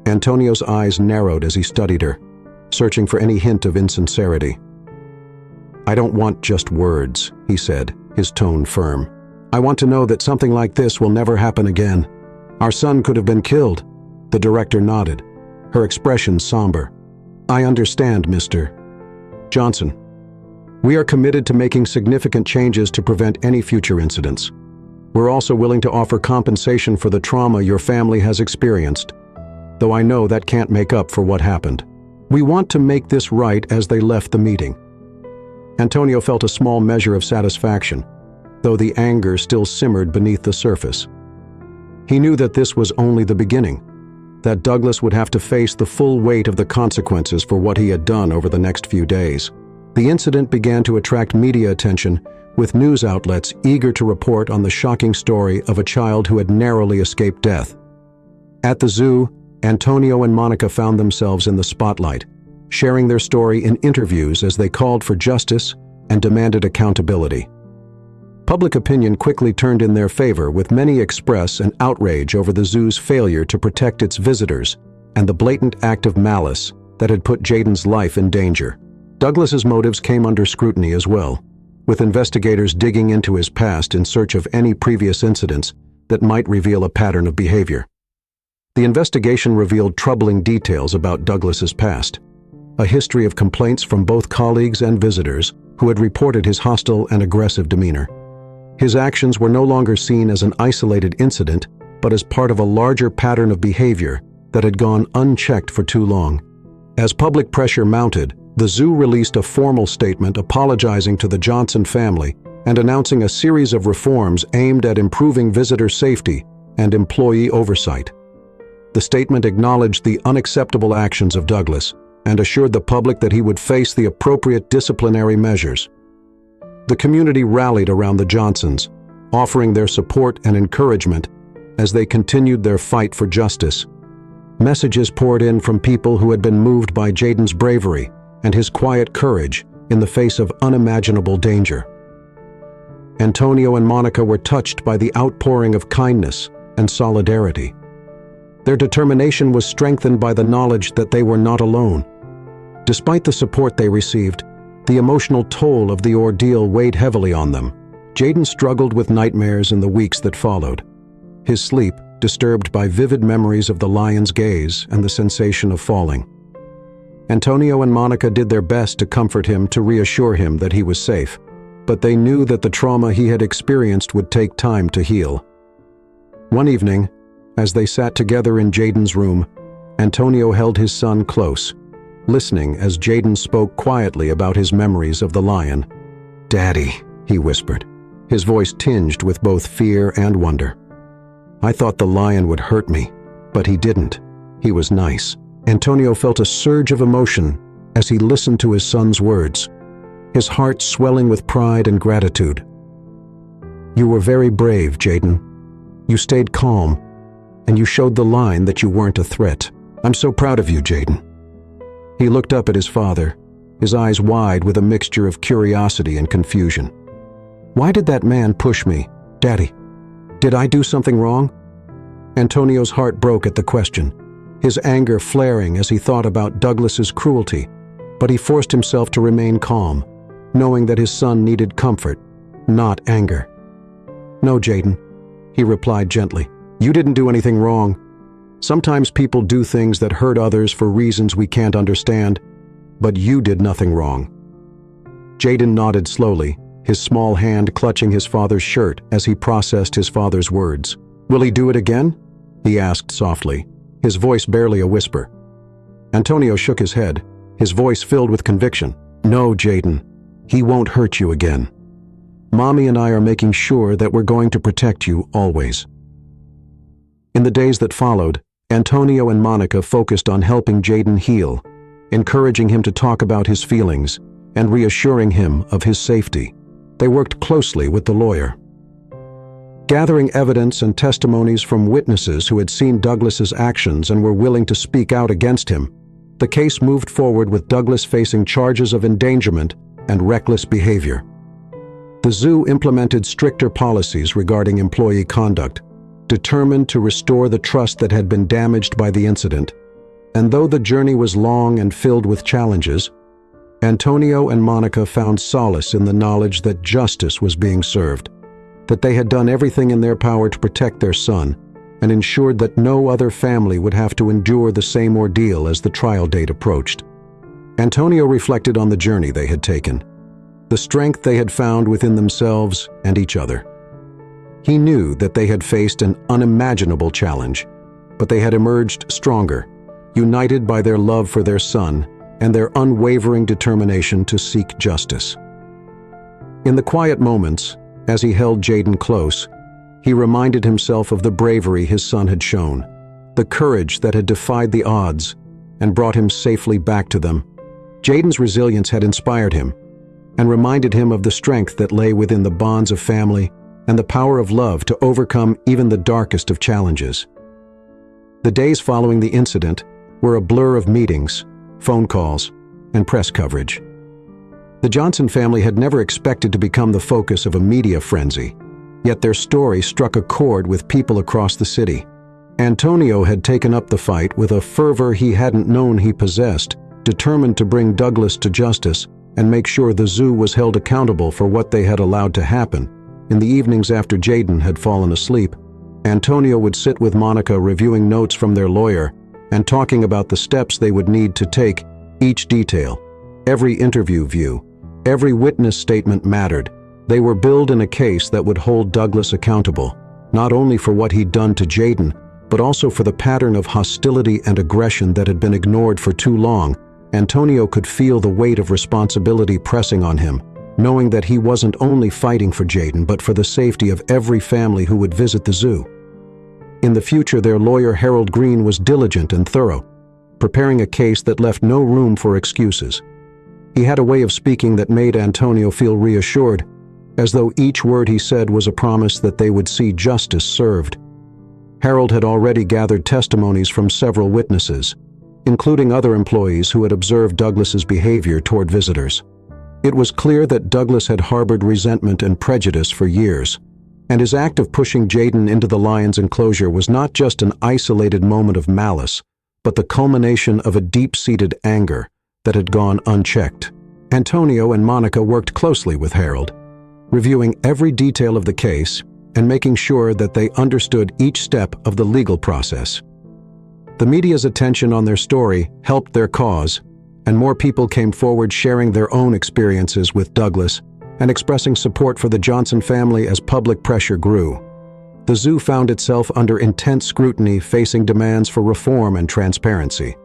Antonio's eyes narrowed as he studied her, searching for any hint of insincerity. "I don't want just words," he said, his tone firm. "I want to know that something like this will never happen again. Our son could have been killed." The director nodded, her expression somber. "I understand, Mr. Johnson. We are committed to making significant changes to prevent any future incidents. We're also willing to offer compensation for the trauma your family has experienced, though I know that can't make up for what happened. We want to make this right." As they left the meeting, Antonio felt a small measure of satisfaction, though the anger still simmered beneath the surface. He knew that this was only the beginning, that Douglas would have to face the full weight of the consequences for what he had done over the next few days. The incident began to attract media attention, with news outlets eager to report on the shocking story of a child who had narrowly escaped death. At the zoo, Antonio and Monica found themselves in the spotlight, sharing their story in interviews as they called for justice and demanded accountability. Public opinion quickly turned in their favor, with many express an outrage over the zoo's failure to protect its visitors and the blatant act of malice that had put Jaden's life in danger. Douglas's motives came under scrutiny as well, with investigators digging into his past in search of any previous incidents that might reveal a pattern of behavior. The investigation revealed troubling details about Douglas's past, a history of complaints from both colleagues and visitors who had reported his hostile and aggressive demeanor. His actions were no longer seen as an isolated incident, but as part of a larger pattern of behavior that had gone unchecked for too long. As public pressure mounted, the zoo released a formal statement apologizing to the Johnson family and announcing a series of reforms aimed at improving visitor safety and employee oversight. The statement acknowledged the unacceptable actions of Douglas and assured the public that he would face the appropriate disciplinary measures. The community rallied around the Johnsons, offering their support and encouragement as they continued their fight for justice. Messages poured in from people who had been moved by Jaden's bravery and his quiet courage in the face of unimaginable danger. Antonio and Monica were touched by the outpouring of kindness and solidarity. Their determination was strengthened by the knowledge that they were not alone. Despite the support they received, the emotional toll of the ordeal weighed heavily on them. Jaden struggled with nightmares in the weeks that followed, his sleep disturbed by vivid memories of the lion's gaze and the sensation of falling. Antonio and Monica did their best to comfort him, to reassure him that he was safe, but they knew that the trauma he had experienced would take time to heal. One evening, as they sat together in Jaden's room, Antonio held his son close, listening as Jaden spoke quietly about his memories of the lion. "Daddy," he whispered, his voice tinged with both fear and wonder. "I thought the lion would hurt me, but he didn't. He was nice." Antonio felt a surge of emotion as he listened to his son's words, his heart swelling with pride and gratitude. "You were very brave, Jaden. You stayed calm, and you showed the lion that you weren't a threat. I'm so proud of you, Jaden." He looked up at his father, his eyes wide with a mixture of curiosity and confusion. "Why did that man push me, Daddy? Did I do something wrong?" Antonio's heart broke at the question, his anger flaring as he thought about Douglas's cruelty, but he forced himself to remain calm, knowing that his son needed comfort, not anger. "No, Jaden," he replied gently. "You didn't do anything wrong. Sometimes people do things that hurt others for reasons we can't understand, but you did nothing wrong." Jaden nodded slowly, his small hand clutching his father's shirt as he processed his father's words. "Will he do it again?" he asked softly, his voice barely a whisper. Antonio shook his head, his voice filled with conviction. "No, Jaden, he won't hurt you again. Mommy and I are making sure that we're going to protect you always." In the days that followed, Antonio and Monica focused on helping Jaden heal, encouraging him to talk about his feelings and reassuring him of his safety. They worked closely with the lawyer, gathering evidence and testimonies from witnesses who had seen Douglas's actions and were willing to speak out against him. The case moved forward with Douglas facing charges of endangerment and reckless behavior. The zoo implemented stricter policies regarding employee conduct, determined to restore the trust that had been damaged by the incident. And though the journey was long and filled with challenges, Antonio and Monica found solace in the knowledge that justice was being served, that they had done everything in their power to protect their son, and ensured that no other family would have to endure the same ordeal as the trial date approached. Antonio reflected on the journey they had taken, the strength they had found within themselves and each other. He knew that they had faced an unimaginable challenge, but they had emerged stronger, united by their love for their son and their unwavering determination to seek justice. In the quiet moments, as he held Jaden close, he reminded himself of the bravery his son had shown, the courage that had defied the odds and brought him safely back to them. Jaden's resilience had inspired him and reminded him of the strength that lay within the bonds of family and the power of love to overcome even the darkest of challenges. The days following the incident were a blur of meetings, phone calls, and press coverage. The Johnson family had never expected to become the focus of a media frenzy, yet their story struck a chord with people across the city. Antonio had taken up the fight with a fervor he hadn't known he possessed, determined to bring Douglas to justice and make sure the zoo was held accountable for what they had allowed to happen. In the evenings after Jaden had fallen asleep, Antonio would sit with Monica reviewing notes from their lawyer and talking about the steps they would need to take. Each detail, every interview view, every witness statement mattered. They were billed in a case that would hold Douglas accountable, not only for what he'd done to Jaden, but also for the pattern of hostility and aggression that had been ignored for too long. Antonio could feel the weight of responsibility pressing on him, knowing that he wasn't only fighting for Jaden but for the safety of every family who would visit the zoo. In the future, their lawyer Harold Green was diligent and thorough, preparing a case that left no room for excuses. He had a way of speaking that made Antonio feel reassured, as though each word he said was a promise that they would see justice served. Harold had already gathered testimonies from several witnesses, including other employees who had observed Douglas's behavior toward visitors. It was clear that Douglas had harbored resentment and prejudice for years, and his act of pushing Jaden into the lion's enclosure was not just an isolated moment of malice, but the culmination of a deep-seated anger that had gone unchecked. Antonio and Monica worked closely with Harold, reviewing every detail of the case and making sure that they understood each step of the legal process. The media's attention on their story helped their cause, and more people came forward sharing their own experiences with Douglas and expressing support for the Johnson family as public pressure grew. The zoo found itself under intense scrutiny, facing demands for reform and transparency.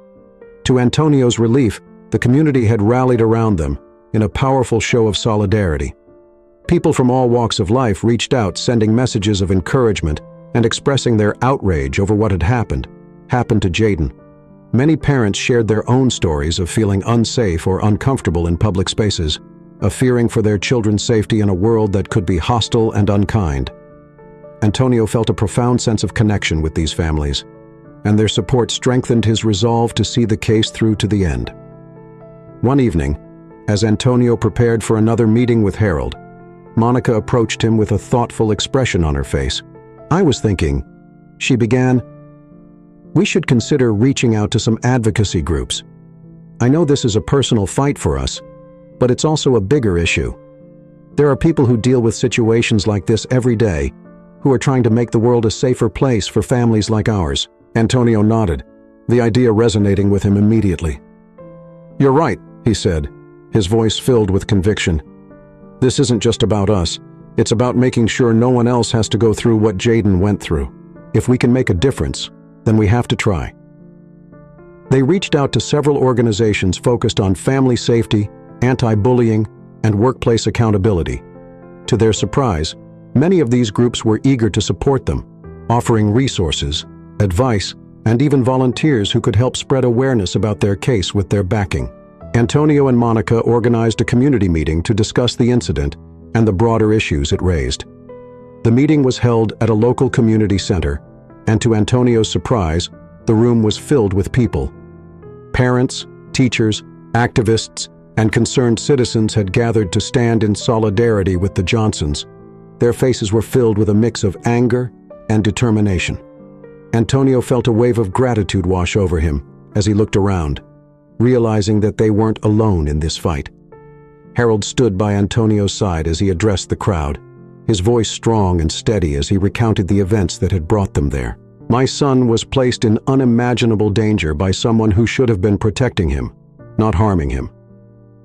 To Antonio's relief, the community had rallied around them in a powerful show of solidarity. People from all walks of life reached out, sending messages of encouragement and expressing their outrage over what had happened to Jaden. Many parents shared their own stories of feeling unsafe or uncomfortable in public spaces, of fearing for their children's safety in a world that could be hostile and unkind. Antonio felt a profound sense of connection with these families, and their support strengthened his resolve to see the case through to the end. One evening, as Antonio prepared for another meeting with Harold, Monica approached him with a thoughtful expression on her face. "I was thinking," she began, "we should consider reaching out to some advocacy groups. I know this is a personal fight for us, but it's also a bigger issue. There are people who deal with situations like this every day, who are trying to make the world a safer place for families like ours." Antonio nodded, the idea resonating with him immediately. "You're right," he said, his voice filled with conviction. "This isn't just about us. It's about making sure no one else has to go through what Jaden went through. If we can make a difference, then we have to try." They reached out to several organizations focused on family safety, anti-bullying, and workplace accountability. To their surprise, many of these groups were eager to support them, offering resources, advice, and even volunteers who could help spread awareness about their case with their backing. Antonio and Monica organized a community meeting to discuss the incident and the broader issues it raised. The meeting was held at a local community center, and to Antonio's surprise, the room was filled with people. Parents, teachers, activists, and concerned citizens had gathered to stand in solidarity with the Johnsons. Their faces were filled with a mix of anger and determination. Antonio felt a wave of gratitude wash over him as he looked around, realizing that they weren't alone in this fight. Harold stood by Antonio's side as he addressed the crowd, his voice strong and steady as he recounted the events that had brought them there. "My son was placed in unimaginable danger by someone who should have been protecting him, not harming him,"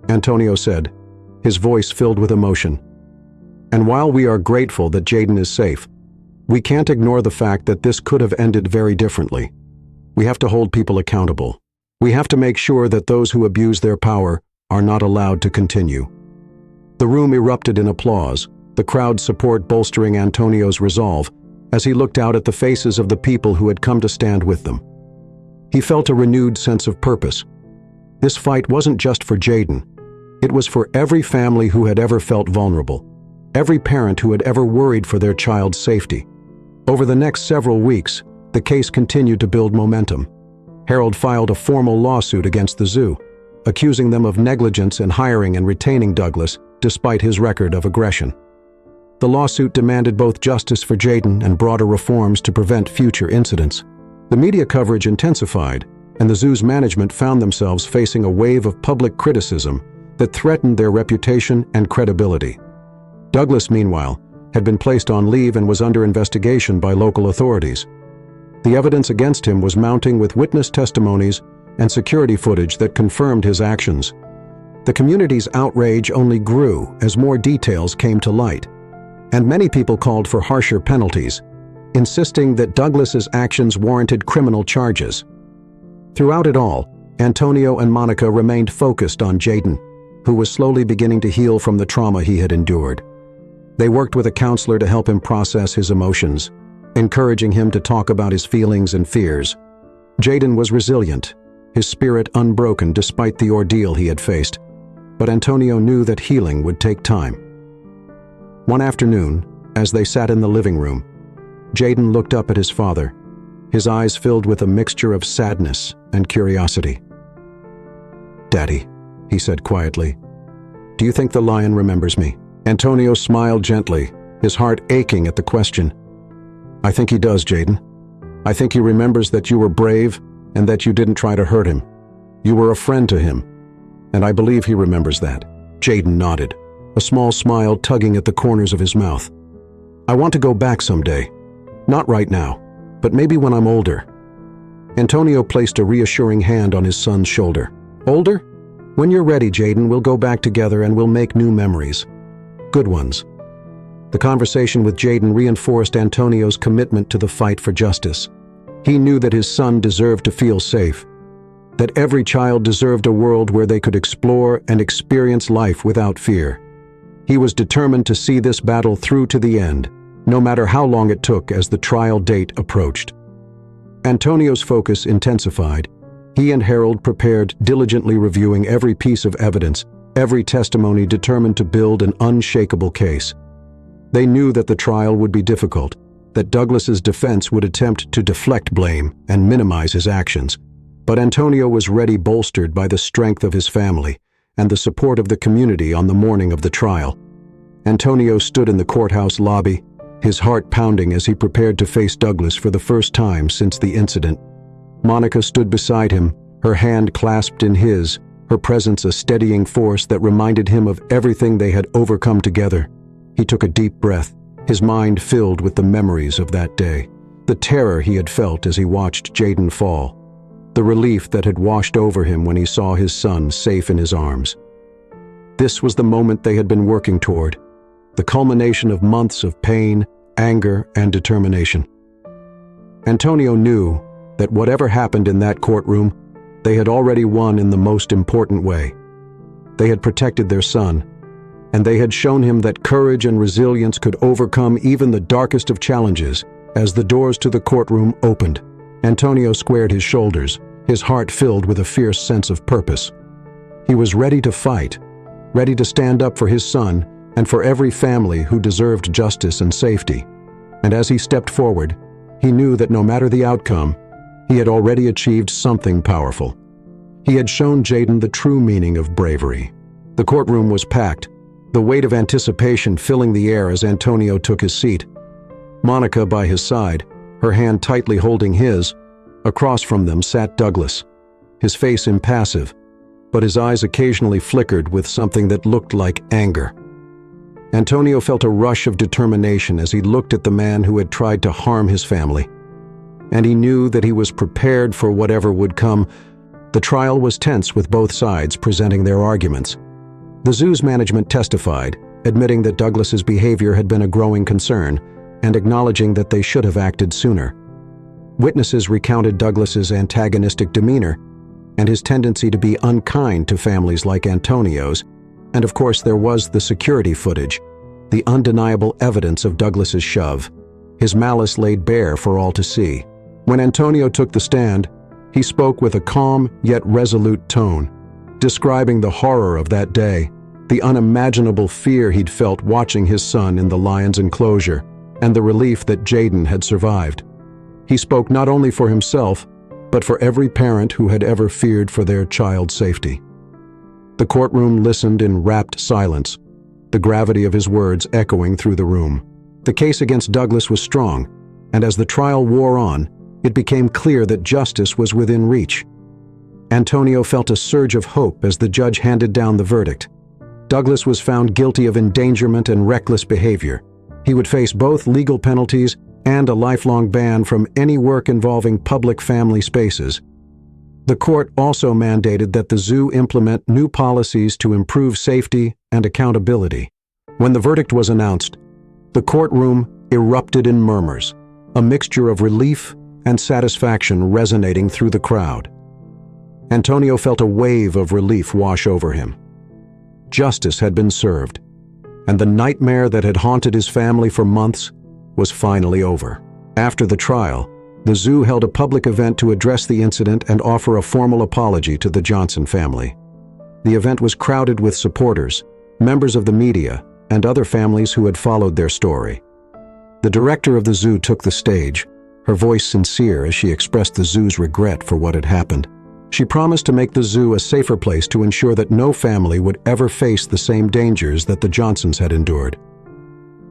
Antonio said, his voice filled with emotion. "And while we are grateful that Jaden is safe, we can't ignore the fact that this could have ended very differently. We have to hold people accountable. We have to make sure that those who abuse their power are not allowed to continue." The room erupted in applause, the crowd's support bolstering Antonio's resolve as he looked out at the faces of the people who had come to stand with them. He felt a renewed sense of purpose. This fight wasn't just for Jaden. It was for every family who had ever felt vulnerable, every parent who had ever worried for their child's safety. Over the next several weeks, the case continued to build momentum. Harold filed a formal lawsuit against the zoo, accusing them of negligence in hiring and retaining Douglas despite his record of aggression. The lawsuit demanded both justice for Jaden and broader reforms to prevent future incidents. The media coverage intensified, and the zoo's management found themselves facing a wave of public criticism that threatened their reputation and credibility. Douglas, meanwhile, had been placed on leave and was under investigation by local authorities. The evidence against him was mounting, with witness testimonies and security footage that confirmed his actions. The community's outrage only grew as more details came to light, and many people called for harsher penalties, insisting that Douglas's actions warranted criminal charges. Throughout it all, Antonio and Monica remained focused on Jaden, who was slowly beginning to heal from the trauma he had endured. They worked with a counselor to help him process his emotions, encouraging him to talk about his feelings and fears. Jaden was resilient, his spirit unbroken despite the ordeal he had faced, but Antonio knew that healing would take time. One afternoon, as they sat in the living room, Jaden looked up at his father, his eyes filled with a mixture of sadness and curiosity. "Daddy," he said quietly, "do you think the lion remembers me?" Antonio smiled gently, his heart aching at the question. "I think he does, Jaden. I think he remembers that you were brave and that you didn't try to hurt him. You were a friend to him, and I believe he remembers that." Jaden nodded, a small smile tugging at the corners of his mouth. "I want to go back someday. Not right now, but maybe when I'm older." Antonio placed a reassuring hand on his son's shoulder. "Older? When you're ready, Jaden, we'll go back together and we'll make new memories. Good ones. The conversation with Jaden reinforced Antonio's commitment to the fight for justice. He knew that his son deserved to feel safe, that every child deserved a world where they could explore and experience life without fear. He was determined to see this battle through to the end, no matter how long it took as the trial date approached. Antonio's focus intensified. He and Harold prepared, diligently reviewing every piece of evidence, every testimony, determined to build an unshakable case. They knew that the trial would be difficult, that Douglas's defense would attempt to deflect blame and minimize his actions. But Antonio was ready, bolstered by the strength of his family and the support of the community on the morning of the trial. Antonio stood in the courthouse lobby, his heart pounding as he prepared to face Douglas for the first time since the incident. Monica stood beside him, her hand clasped in his, her presence a steadying force that reminded him of everything they had overcome together. He took a deep breath, his mind filled with the memories of that day, the terror he had felt as he watched Jaden fall, the relief that had washed over him when he saw his son safe in his arms. This was the moment they had been working toward, the culmination of months of pain, anger, and determination. Antonio knew that whatever happened in that courtroom, they had already won in the most important way. They had protected their son, and they had shown him that courage and resilience could overcome even the darkest of challenges. As the doors to the courtroom opened, Antonio squared his shoulders, his heart filled with a fierce sense of purpose. He was ready to fight, ready to stand up for his son and for every family who deserved justice and safety. And as he stepped forward, he knew that no matter the outcome, he had already achieved something powerful. He had shown Jaden the true meaning of bravery. The courtroom was packed, the weight of anticipation filling the air as Antonio took his seat. Monica by his side, her hand tightly holding his. Across from them sat Douglas, his face impassive, but his eyes occasionally flickered with something that looked like anger. Antonio felt a rush of determination as he looked at the man who had tried to harm his family. And he knew that he was prepared for whatever would come. The trial was tense, with both sides presenting their arguments. The zoo's management testified, admitting that Douglas's behavior had been a growing concern and acknowledging that they should have acted sooner. Witnesses recounted Douglas's antagonistic demeanor and his tendency to be unkind to families like Antonio's, and of course there was the security footage, the undeniable evidence of Douglas's shove, his malice laid bare for all to see. When Antonio took the stand, he spoke with a calm yet resolute tone, describing the horror of that day, the unimaginable fear he'd felt watching his son in the lion's enclosure, and the relief that Jaden had survived. He spoke not only for himself, but for every parent who had ever feared for their child's safety. The courtroom listened in rapt silence, the gravity of his words echoing through the room. The case against Douglas was strong, and as the trial wore on, it became clear that justice was within reach. Antonio felt a surge of hope as the judge handed down the verdict. Douglas was found guilty of endangerment and reckless behavior. He would face both legal penalties and a lifelong ban from any work involving public family spaces. The court also mandated that the zoo implement new policies to improve safety and accountability. When the verdict was announced, the courtroom erupted in murmurs, a mixture of relief and satisfaction resonating through the crowd. Antonio felt a wave of relief wash over him. Justice had been served, and the nightmare that had haunted his family for months was finally over. After the trial, the zoo held a public event to address the incident and offer a formal apology to the Johnson family. The event was crowded with supporters, members of the media, and other families who had followed their story. The director of the zoo took the stage, her voice sincere as she expressed the zoo's regret for what had happened. She promised to make the zoo a safer place to ensure that no family would ever face the same dangers that the Johnsons had endured.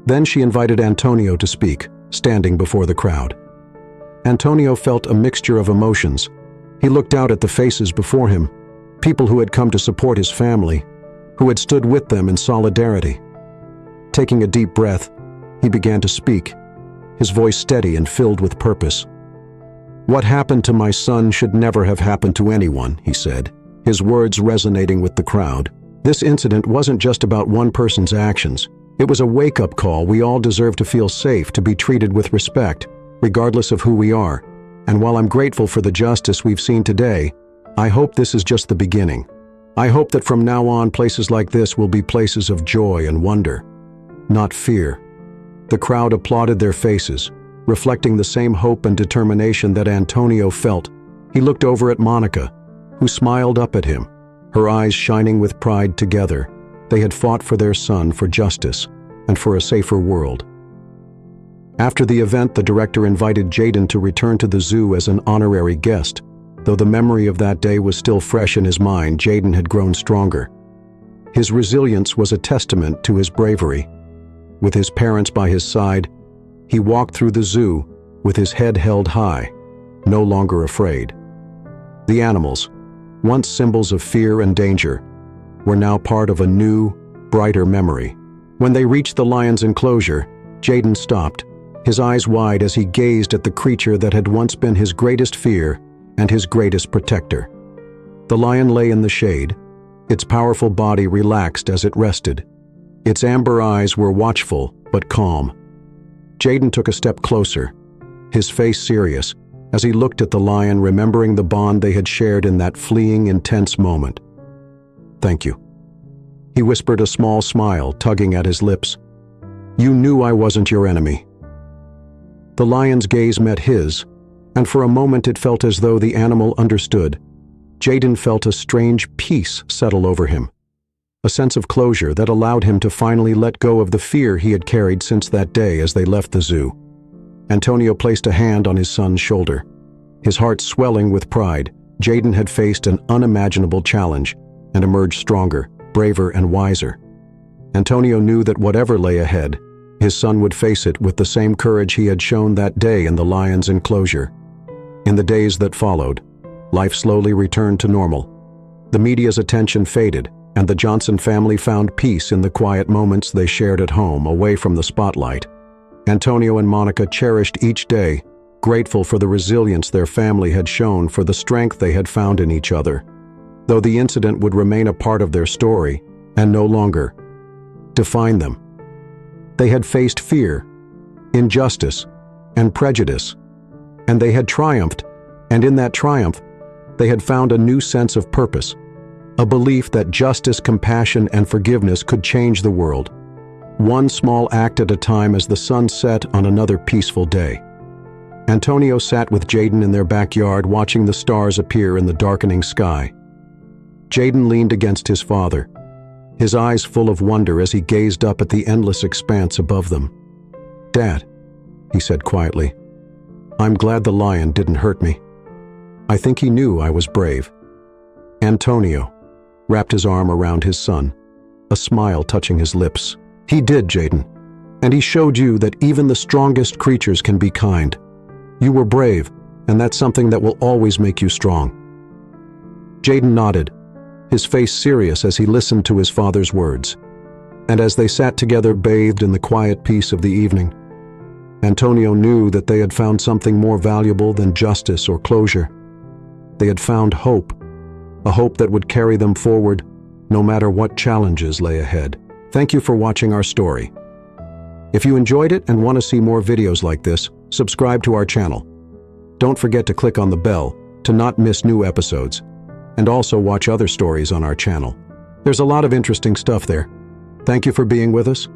Then she invited Antonio to speak, standing before the crowd. Antonio felt a mixture of emotions. He looked out at the faces before him, people who had come to support his family, who had stood with them in solidarity. Taking a deep breath, he began to speak, his voice steady and filled with purpose. "What happened to my son should never have happened to anyone," he said. his words resonating with the crowd. This incident wasn't just about one person's actions. It was a wake-up call. We all deserve to feel safe, to be treated with respect, regardless of who we are. And while I'm grateful for the justice we've seen today, I hope this is just the beginning. I hope that from now on, places like this will be places of joy and wonder, not fear. The crowd applauded their faces, reflecting the same hope and determination that Antonio felt. He looked over at Monica, who smiled up at him, her eyes shining with pride. Together, they had fought for their son, for justice, and for a safer world. After the event, the director invited Jaden to return to the zoo as an honorary guest. Though the memory of that day was still fresh in his mind, Jaden had grown stronger. His resilience was a testament to his bravery. With his parents by his side, he walked through the zoo with his head held high, no longer afraid. The animals, once symbols of fear and danger, were now part of a new, brighter memory. When they reached the lion's enclosure, Jaden stopped, his eyes wide as he gazed at the creature that had once been his greatest fear and his greatest protector. The lion lay in the shade, its powerful body relaxed as it rested. Its amber eyes were watchful but calm. Jaden took a step closer, his face serious, as he looked at the lion, remembering the bond they had shared in that fleeting, intense moment. "Thank you." He whispered, a small smile tugging at his lips. "You knew I wasn't your enemy." The lion's gaze met his, and for a moment it felt as though the animal understood. Jaden felt a strange peace settle over him, a sense of closure that allowed him to finally let go of the fear he had carried since that day as they left the zoo. Antonio placed a hand on his son's shoulder. His heart swelling with pride, Jaden had faced an unimaginable challenge and emerged stronger, braver, and wiser. Antonio knew that whatever lay ahead, his son would face it with the same courage he had shown that day in the lion's enclosure. In the days that followed, life slowly returned to normal. The media's attention faded, and the Johnson family found peace in the quiet moments they shared at home, away from the spotlight. Antonio and Monica cherished each day, grateful for the resilience their family had shown, for the strength they had found in each other. Though the incident would remain a part of their story, and no longer define them. They had faced fear, injustice, and prejudice, and they had triumphed, and in that triumph, they had found a new sense of purpose, a belief that justice, compassion, and forgiveness could change the world, one small act at a time. As the sun set on another peaceful day, Antonio sat with Jaden in their backyard, watching the stars appear in the darkening sky. Jaden leaned against his father, his eyes full of wonder as he gazed up at the endless expanse above them. "Dad," he said quietly, "I'm glad the lion didn't hurt me. I think he knew I was brave." Antonio wrapped his arm around his son, a smile touching his lips. "He did, Jaden, and he showed you that even the strongest creatures can be kind. You were brave, and that's something that will always make you strong." Jaden nodded, his face serious as he listened to his father's words. And as they sat together, bathed in the quiet peace of the evening, Antonio knew that they had found something more valuable than justice or closure. They had found hope, a hope that would carry them forward no matter what challenges lay ahead. Thank you for watching our story. If you enjoyed it and want to see more videos like this, subscribe to our channel. Don't forget to click on the bell to not miss new episodes, and also watch other stories on our channel. There's a lot of interesting stuff there. Thank you for being with us.